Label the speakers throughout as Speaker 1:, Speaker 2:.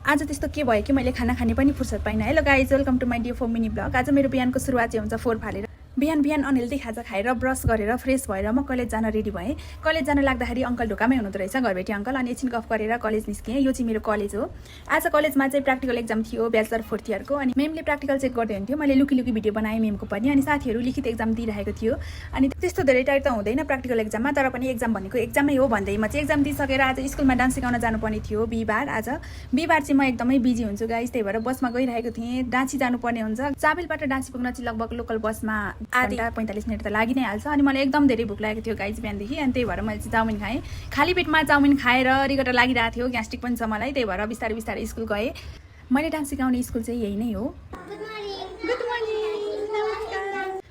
Speaker 1: आज त्यस्तो के भयो कि मैले खाना खाने पनि फुर्सद पाइनँ। Hello guys, welcome to my Dio 4 mini vlog. आज मेरो बिहानको सुरुवात चाहिँ हुन्छ 4 फालेर। बिहान अनहेल्दी खाजा खाएर ब्रस गरेर फ्रेस भएर म कलेज जान रेडी भएँ। कलेज जान लाग्दाखेरि अङ्कल ढोकामै हुनुहुँदो रहेछ, घरबेटी अङ्कल। अनि एकछिन गफ गरेर कलेज निस्केँ। यो चाहिँ मेरो कलेज हो। आज कलेजमा चाहिँ प्र्याक्टिकल एक्जाम थियो, ब्याचलर 4th इयरको। अनि मेमले प्र्याक्टिकल चेक गर्दै हुन्थ्यो। मैले लुकी भिडियो बनाएँ मेमको पनि। अनि साथीहरू लिखित एक्जाम दिइरहेको थियो। अनि त्यस्तो धेरै टाइट त हुँदैन प्र्याक्टिकल एक्जाममा, तर पनि एक्जाम भनेको एक्जामै हो भन्दै म चाहिँ एक्जाम दिइसकेर आज स्कुलमा डान्स सिकाउन जानुपर्ने थियो। बिहिबार चाहिँ म एकदमै बिजी हुन्छु गाइज, त्यही भएर बसमा गइरहेको थिएँ। डाँसी जानुपर्ने हुन्छ। चाबेलबाट डाँसी पुग्न चाहिँ लगभग लोकल बसमा आधा 45 मिनट त लागि नै हाल्छ। अनि मलाई एकदम धेरै भोक लागेको थियो गाइज बिहानदेखि। अनि त्यही भएर मैले चाहिँ चाउमिन खाएँ। खाली पेटमा चाउमिन खाएर रिगटा लागिरहेको थियो, ग्यास्ट्रिक पनि छ मलाई। त्यही भएर बिस्तारै स्कुल गएँ। मैले डान्स सिकाउने स्कुल चाहिँ यही नै हो।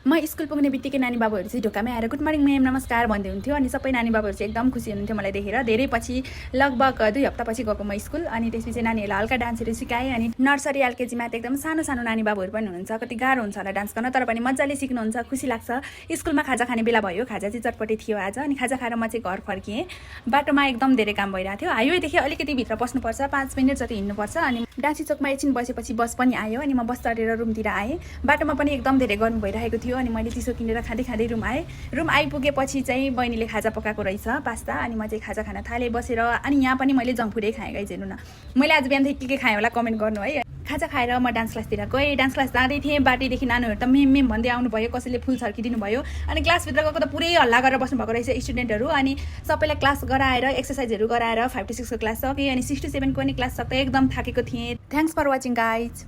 Speaker 1: म स्कुल पुग्ने बित्तिकै नानी बाबुहरू चाहिँ ढोकामै आएर गुड मर्निङ म्याम, नमस्कार भन्दै हुन्थ्यो। अनि सबै नानी बाबुहरू चाहिँ एकदम खुसी हुनुहुन्थ्यो मलाई देखेर। धेरै पछि लगभग 2 हप्तापछि गएको म स्कुल। अनि त्यसपछि नानीहरूलाई हल्का डान्सहरू सिकाएँ। अनि नर्सरी एलकेजीमा त एकदम सानो नानी बाबुहरू पनि हुनुहुन्छ। कति गाह्रो हुन्छ होला डान्स गर्न, तर पनि मजाले सिक्नुहुन्छ, खुसी लाग्छ। स्कुलमा खाजा खाने बेला भयो, खाजा चाहिँ चटपटे थियो आज। अनि खाजा खाएर म चाहिँ घर फर्किएँ। बाटोमा एकदम धेरै काम भइरहेको थियो। हाइवेदेखि अलिकति भित्र पस्नुपर्छ, 5 मिनट जति हिँड्नुपर्छ। अनि डाँसी चोकमा एकछिन बसेपछि बस पनि आयो। अनि म बस चढेर रुमतिर आएँ। बाटोमा पनि एकदम धेरै गर्मी भइरहेको थियो। अनि मैले चिसो किनेर खाँदै रुम आएँ। रुम आइपुगेपछि चाहिँ बहिनीले खाजा पकाएको रहेछ, पास्ता। अनि म चाहिँ खाजा खान थालेँ बसेर। अनि यहाँ पनि मैले जङ्क फुडै खाएँ गाइज, हेर्नु न। मैले आज बिहानदेखि के खाएँ होला कमेन्ट गर्नु है। खाजा खाएर म डान्स क्लासतिर गएँ। डान्स क्लास जाँदै थिएँ, बाटैदेखि नानीहरू त मेम भन्दै आउनुभयो, कसैले फुल छर्किदिनु भयो। अनि क्लासभित्र गएको त पुरै हल्ला गरेर बस्नुभएको रहेछ स्टुडेन्टहरू। अनि सबैलाई क्लास गराएर एक्सर्साइजहरू गराएर 5 to 6 को क्लास सकेँ। अनि 6 to 7 को पनि क्लास सक्दै एकदम थाकेको थिएँ। Thanks for watching guys.